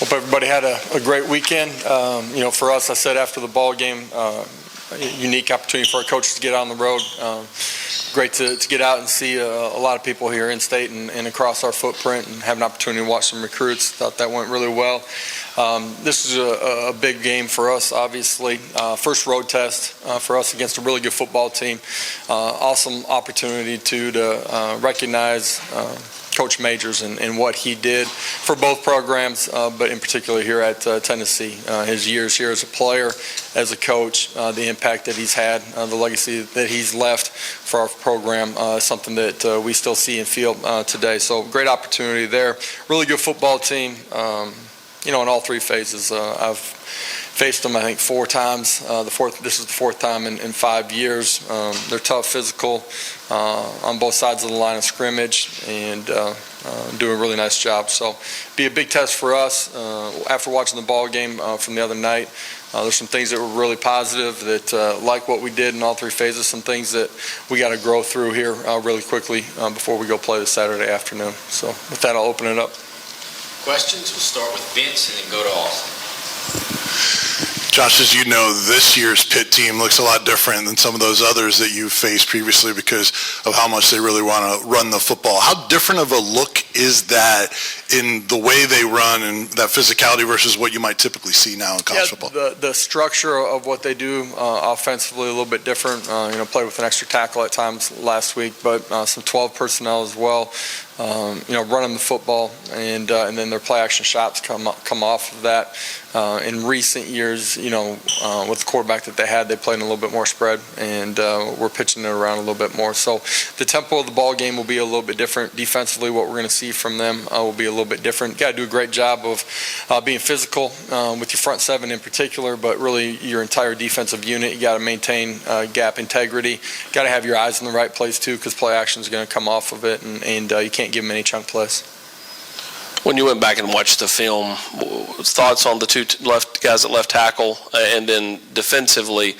Hope everybody had a great weekend. For us, I said after the ball game, a unique opportunity for our coaches to get on the road. Great to get out and see a lot of people here in state and across our footprint and have an opportunity to watch some recruits. Thought that went really well. This is a big game for us, obviously. First road test for us against a really good football team. Awesome opportunity to recognize Coach Majors and what he did for both programs, but in particular here at Tennessee. His years here as a player, as a coach, the impact that he's had, the legacy that he's left for our program, something that we still see and feel today. So great opportunity there. Really good football team, in all three phases. I've faced them, I think, 4 times. This is the 4th time in 5 years. They're tough, physical, on both sides of the line of scrimmage, and do a really nice job. So, be a big test for us. After watching the ball game from the other night, there's some things that were really positive that, like what we did in all 3 phases, some things that we got to grow through here really quickly before we go play this Saturday afternoon. So, with that, I'll open it up. Questions? We'll start with Vince and then go to Austin. Josh, as you know, this year's Pitt team looks a lot different than some of those others that you've faced previously because of how much they really want to run the football. How different of a look is that in the way they run and that physicality versus what you might typically see now in college football? The structure of what they do offensively a little bit different. Played with an extra tackle at times last week, but some 12 personnel as well. Running the football, and then their play action shots come off of that. In recent years, with the quarterback that they had, they played in a little bit more spread, and we're pitching it around a little bit more. So the tempo of the ball game will be a little bit different. Defensively, what we're going to see from them will be a little bit different. Got to do a great job of being physical with your front 7 in particular, but really your entire defensive unit. You got to maintain gap integrity. Got to have your eyes in the right place too, because play action is going to come off of it, and you can't give them any chunk plays. When you went back and watched the film, thoughts on the 2 guys at left tackle, and then defensively,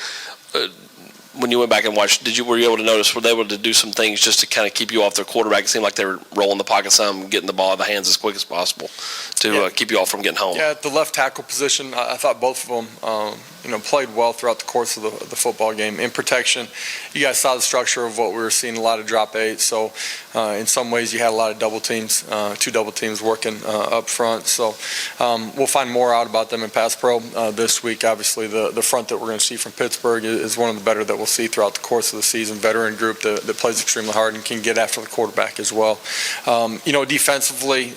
when you went back and watched, were you able to notice, were they able to do some things just to kind of keep you off their quarterback? It seemed like they were rolling the pocket some, getting the ball out of the hands as quick as possible to keep you off from getting home. Yeah, at the left tackle position, I thought both of them played well throughout the course of the football game. In protection, you guys saw the structure of what we were seeing, a lot of drop 8. So in some ways you had a lot of double teams, 2 double teams working up front. So we'll find more out about them in pass pro this week. Obviously the front that we're going to see from Pittsburgh is one of the better that we'll see throughout the course of the season. Veteran group that plays extremely hard and can get after the quarterback as well. Defensively,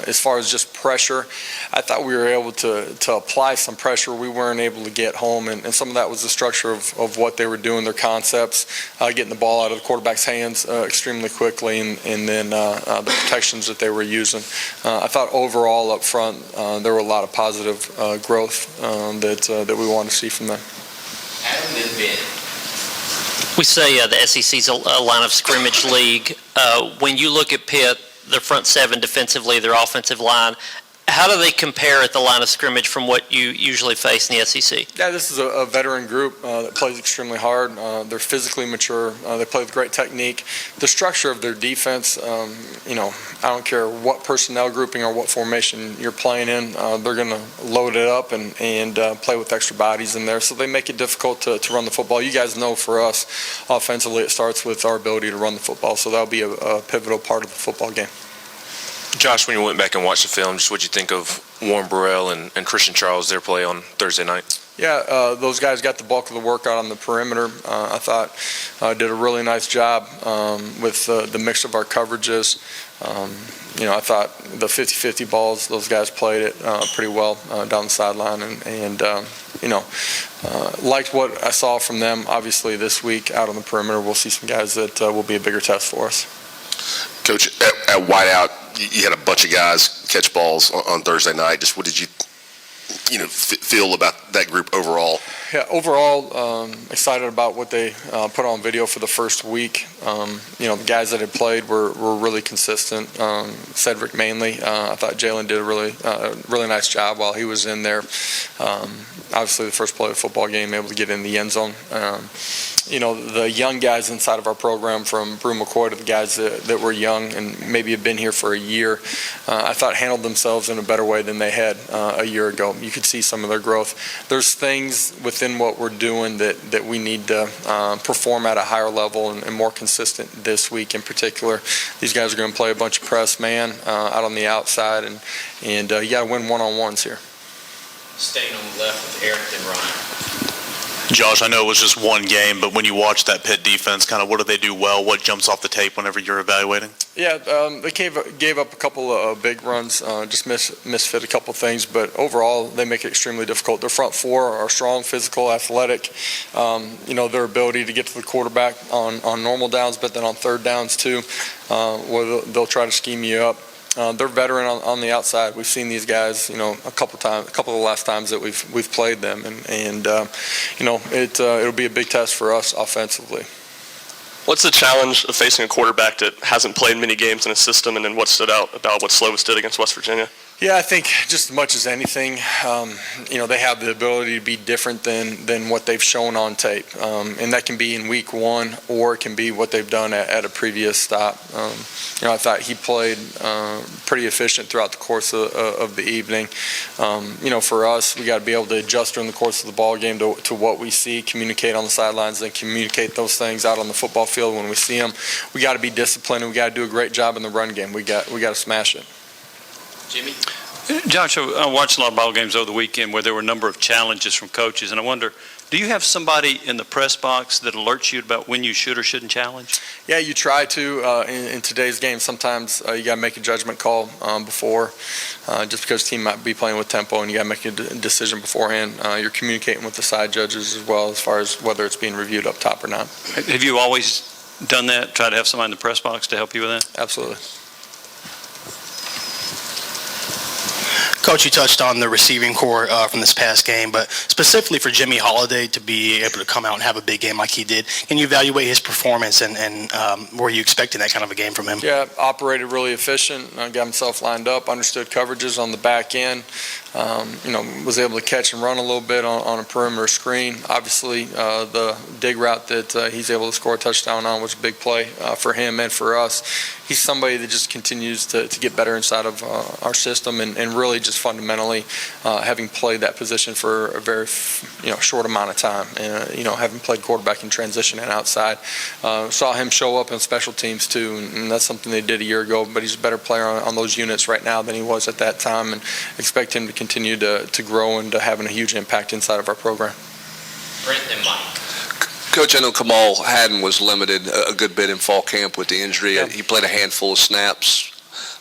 as far as just pressure, I thought we were able to apply some pressure. We weren't able to get home, and some of that was the structure of what they were doing, their concepts, getting the ball out of the quarterback's hands extremely quickly, and then the protections that they were using. I thought overall up front there were a lot of positive growth that we want to see from them. Adam and Ben. We say the SEC's a line of scrimmage league. When you look at Pitt, their front 7 defensively, their offensive line, how do they compare at the line of scrimmage from what you usually face in the SEC? Yeah, this is a veteran group that plays extremely hard. They're physically mature. They play with great technique. The structure of their defense, I don't care what personnel grouping or what formation you're playing in, they're going to load it up and play with extra bodies in there. So they make it difficult to run the football. You guys know for us, offensively, it starts with our ability to run the football. So that'll be a pivotal part of the football game. Josh, when you went back and watched the film, just what you think of Warren Burrell and Christian Charles, their play on Thursday night? Yeah, those guys got the bulk of the work out on the perimeter. I thought did a really nice job with the mix of our coverages. I thought the 50-50 balls, those guys played it pretty well down the sideline, and liked what I saw from them. Obviously, this week out on the perimeter, we'll see some guys that will be a bigger test for us. Coach, at wideout, you had a bunch of guys catch balls on Thursday night. Just what did you feel about that group overall? Yeah, overall, excited about what they put on video for the first week. The guys that had played were really consistent. Cedric mainly. I thought Jalen did a really nice job while he was in there. Obviously, the first play of the football game, able to get in the end zone. the young guys inside of our program, from Brew McCoy to the guys that were young and maybe have been here for a year, I thought handled themselves in a better way than they had a year ago. You could see some of their growth. There's things within what we're doing that we need to perform at a higher level and more consistent this week in particular. These guys are going to play a bunch of press man out on the outside, and you got to win one-on-ones here. Staying on the left with Eric and Ryan. Josh, I know it was just one game, but when you watch that Pitt defense, kind of what do they do well? What jumps off the tape whenever you're evaluating? Yeah, they gave up a couple of big runs, just misfit a couple things, but overall they make it extremely difficult. Their front four are strong, physical, athletic. Their ability to get to the quarterback on normal downs, but then on third downs too, where they'll try to scheme you up. They're veteran on the outside. We've seen these guys, a couple of the last times that we've played them, and it'll be a big test for us offensively. What's the challenge of facing a quarterback that hasn't played many games in a system, and then what stood out about what Slovis did against West Virginia? Yeah, I think just as much as anything, they have the ability to be different than what they've shown on tape. And that can be in week one, or it can be what they've done at a previous stop. I thought he played pretty efficient throughout the course of the evening. For us, we got to be able to adjust during the course of the ball game to what we see, communicate on the sidelines, and communicate those things out on the football field when we see them. We got to be disciplined, and we got to do a great job in the run game. We got to smash it. Jimmy? Josh, I watched a lot of ball games over the weekend where there were a number of challenges from coaches, and I wonder, do you have somebody in the press box that alerts you about when you should or shouldn't challenge? Yeah, you try to. In today's game, sometimes you got to make a judgment call before, just because the team might be playing with tempo, and you got to make a decision beforehand. You're communicating with the side judges as well as far as whether it's being reviewed up top or not. Have you always done that, try to have somebody in the press box to help you with that? Absolutely. Coach, you touched on the receiving core from this past game, but specifically for Jimmy Holiday to be able to come out and have a big game like he did, can you evaluate his performance and were you expecting that kind of a game from him? Yeah, operated really efficient, got himself lined up, understood coverages on the back end, was able to catch and run a little bit on a perimeter screen. Obviously, the dig route that he's able to score a touchdown on was a big play for him and for us. He's somebody that just continues to get better inside of our system and really just fundamentally having played that position for a very short amount of time, having played quarterback in transition and outside. Saw him show up in special teams too, and that's something they did a year ago, but he's a better player on those units right now than he was at that time, and expect him to continue to grow and to having a huge impact inside of our program. Brent and Mike. Coach, I know Kamal Haddon was limited a good bit in fall camp with the injury. Yeah. He played a handful of snaps,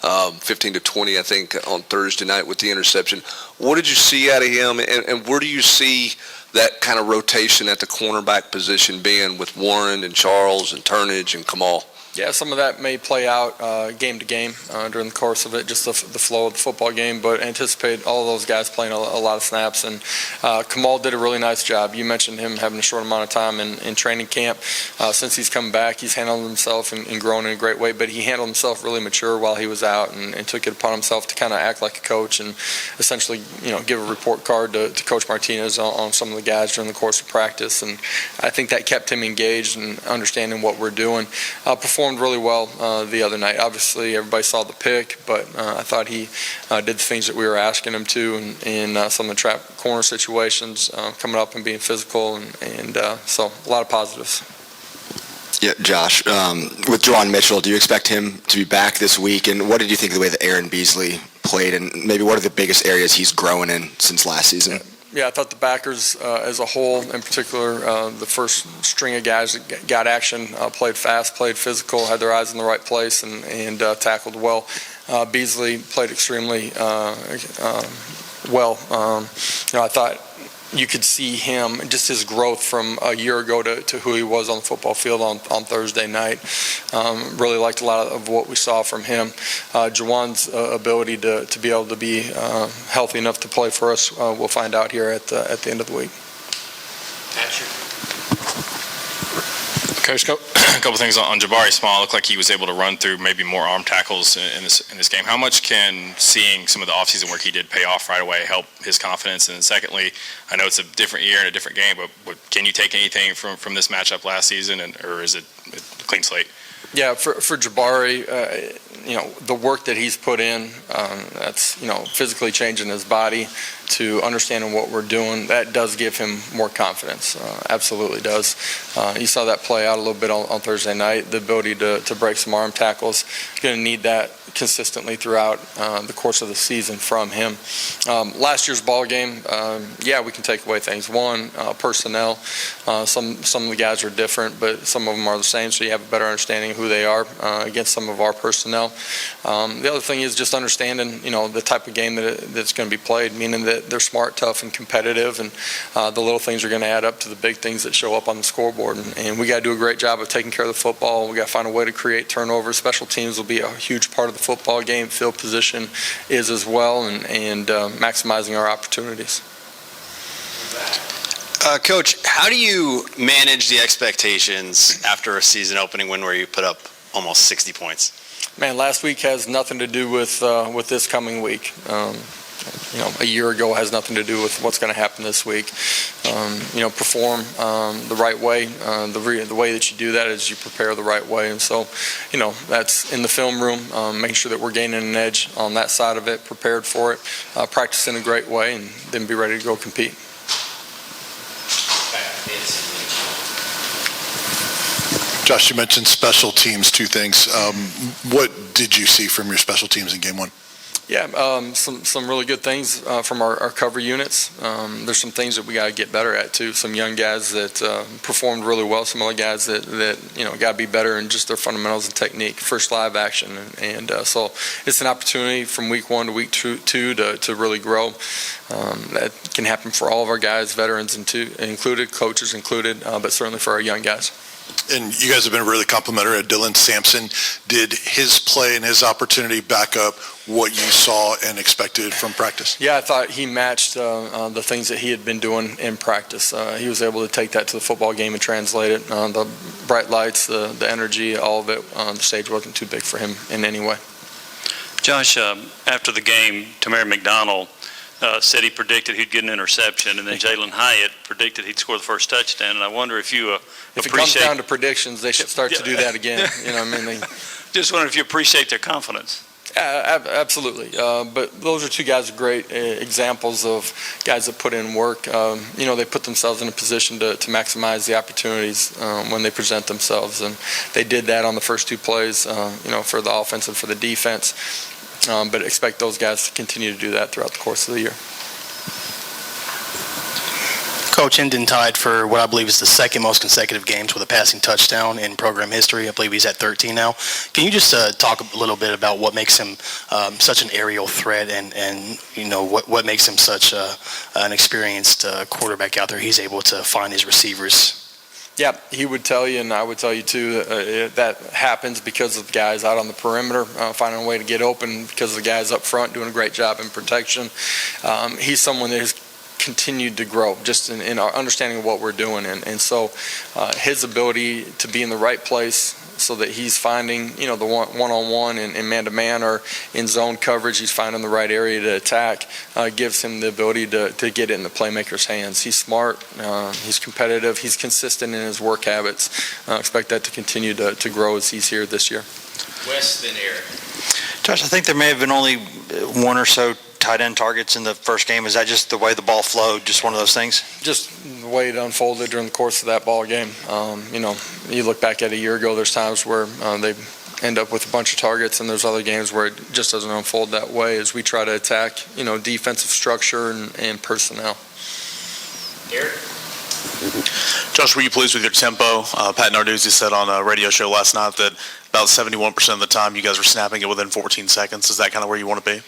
15 to 20, I think, on Thursday night with the interception. What did you see out of him, and where do you see that kind of rotation at the cornerback position being with Warren and Charles and Turnage and Kamal? Yeah, some of that may play out game to game during the course of it, just the flow of the football game, but anticipate all of those guys playing a lot of snaps. And Kamal did a really nice job. You mentioned him having a short amount of time in training camp. Since he's come back, he's handled himself and grown in a great way, but he handled himself really mature while he was out and took it upon himself to kind of act like a coach and essentially give a report card to Coach Martinez on some of the guys during the course of practice. And I think that kept him engaged and understanding what we're doing. Performed really well the other night. Obviously, everybody saw the pick, but I thought he did the things that we were asking him to in some of the trap corner situations, coming up and being physical, and so a lot of positives. Yeah, Josh, with Juwan Mitchell, do you expect him to be back this week? And what did you think of the way that Aaron Beasley played? And maybe what are the biggest areas he's growing in since last season? Yeah, I thought the backers as a whole, in particular, the first string of guys that got action, played fast, played physical, had their eyes in the right place, and tackled well. Beasley played extremely well. I thought you could see him, just his growth from a year ago to who he was on the football field on Thursday night. Really liked a lot of what we saw from him. Juwan's ability to be able to be healthy enough to play for us, we'll find out here at the end of the week. Patrick. a couple things on Jabari Small. It looked like he was able to run through maybe more arm tackles in this game. How much can seeing some of the offseason work he did pay off right away help his confidence? And then secondly, I know it's a different year and a different game, but can you take anything from this matchup last season, or is it a clean slate? Yeah, for Jabari, the work that he's put in, that's, physically changing his body to understanding what we're doing, that does give him more confidence. Absolutely does. You saw that play out a little bit on Thursday night, the ability to break some arm tackles. Going to need that consistently throughout the course of the season from him. Last year's ball game, we can take away things. One, personnel. Some of the guys are different, but some of them are the same, so you have a better understanding of who they are against some of our personnel. The other thing is just understanding, the type of game that's going to be played, meaning that they're smart, tough, and competitive, and the little things are going to add up to the big things that show up on the scoreboard. And we got to do a great job of taking care of the football. We got to find a way to create turnovers. Special teams will be a huge part of the football game. Field position is as well, and maximizing our opportunities. Coach, how do you manage the expectations after a season opening win where you put up almost 60 points? Man, last week has nothing to do with this coming week. A year ago has nothing to do with what's going to happen this week. Perform the right way. The way that you do that is you prepare the right way. And so, that's in the film room, making sure that we're gaining an edge on that side of it, prepared for it, practice in a great way, and then be ready to go compete. Josh, you mentioned special teams, two things. What did you see from your special teams in game one? Yeah, some really good things from our cover units. There's some things that we got to get better at too. Some young guys that performed really well. Some other guys that got to be better in just their fundamentals and technique. First live action, and so it's an opportunity from week one to week two to really grow. That can happen for all of our guys, veterans included, coaches included, but certainly for our young guys. And you guys have been really complimentary of Dylan Sampson. Did his play and his opportunity back up what you saw and expected from practice? Yeah, I thought he matched the things that he had been doing in practice. He was able to take that to the football game and translate it. The bright lights, the energy, all of it, the stage wasn't too big for him in any way. Josh, after the game, Tamari McDonald said he predicted he'd get an interception, and then Jalen Hyatt predicted he'd score the first touchdown. And I wonder if you if it comes down to predictions, they should start to do that again. Just wonder if you appreciate their confidence. Absolutely. But those are two guys great examples of guys that put in work. They put themselves in a position to maximize the opportunities when they present themselves. And they did that on the first two plays, for the offense and for the defense. But expect those guys to continue to do that throughout the course of the year. Coach Hendon tied for what I believe is the second most consecutive games with a passing touchdown in program history. I believe he's at 13 now. Can you just talk a little bit about what makes him such an aerial threat and what makes him such an experienced quarterback out there? He's able to find his receivers. Yeah, he would tell you, and I would tell you too, that happens because of the guys out on the perimeter finding a way to get open, because of the guys up front doing a great job in protection. He's someone that has continued to grow just in our understanding of what we're doing, and so his ability to be in the right place so that he's finding the one-on-one and man-to-man or in zone coverage, he's finding the right area to attack, gives him the ability to get it in the playmaker's hands. He's smart, he's competitive, he's consistent in his work habits. Expect that to continue to grow as he's here this year. Wes, then Eric. Josh, I think there may have been only one or so tight end targets in the first game. Is that just the way the ball flowed, just one of those things? Just the way it unfolded during the course of that ball game. You look back at a year ago, there's times where they end up with a bunch of targets, and there's other games where it just doesn't unfold that way as we try to attack, defensive structure and personnel. Eric? Josh, were you pleased with your tempo? Pat Narduzzi said on a radio show last night that about 71% of the time you guys were snapping it within 14 seconds. Is that kind of where you want to be?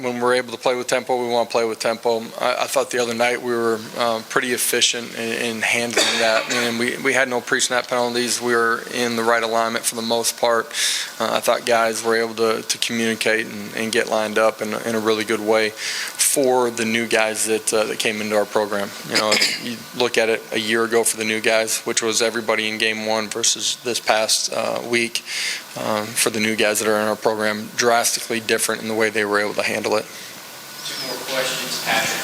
When we're able to play with tempo, we want to play with tempo. I thought the other night we were pretty efficient in handling that. And we had no pre-snap penalties. We were in the right alignment for the most part. I thought guys were able to communicate and get lined up in a really good way. for the new guys that came into our program. You look at it a year ago for the new guys, which was everybody in game one versus this past week. For the new guys that are in our program, drastically different in the way they were able to handle it. 2 more questions, Patrick.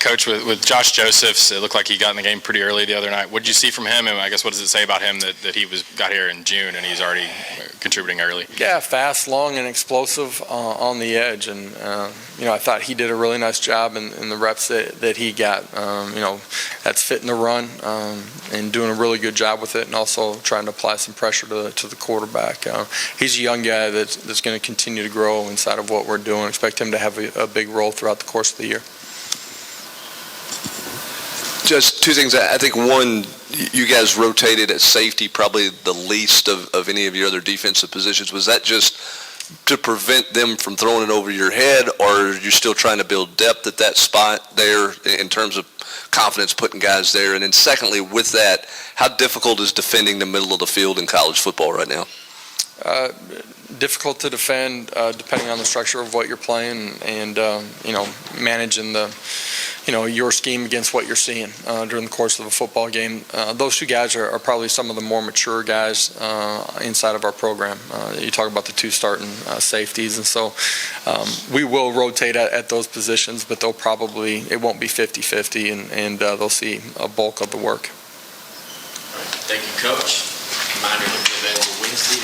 Coach, with Josh Josephs, it looked like he got in the game pretty early the other night. What did you see from him? And I guess what does it say about him that he got here in June and he's already contributing early? Yeah, fast, long, and explosive on the edge. And, I thought he did a really nice job in the reps that he got. That's fitting the run and doing a really good job with it, and also trying to apply some pressure to the quarterback. He's a young guy that's going to continue to grow inside of what we're doing. Expect him to have a big role throughout the course of the year. Just two things. I think one, you guys rotated at safety probably the least of any of your other defensive positions. Was that just to prevent them from throwing it over your head, or are you still trying to build depth at that spot there in terms of confidence putting guys there? And then secondly, with that, how difficult is defending the middle of the field in college football right now? Difficult to defend depending on the structure of what you're playing and managing your scheme against what you're seeing during the course of a football game. Those two guys are probably some of the more mature guys inside of our program. You talk about the 2 starting safeties, and so we will rotate at those positions, but it won't be 50-50, and they'll see a bulk of the work. Thank you, Coach. Reminder, he'll be available Wednesday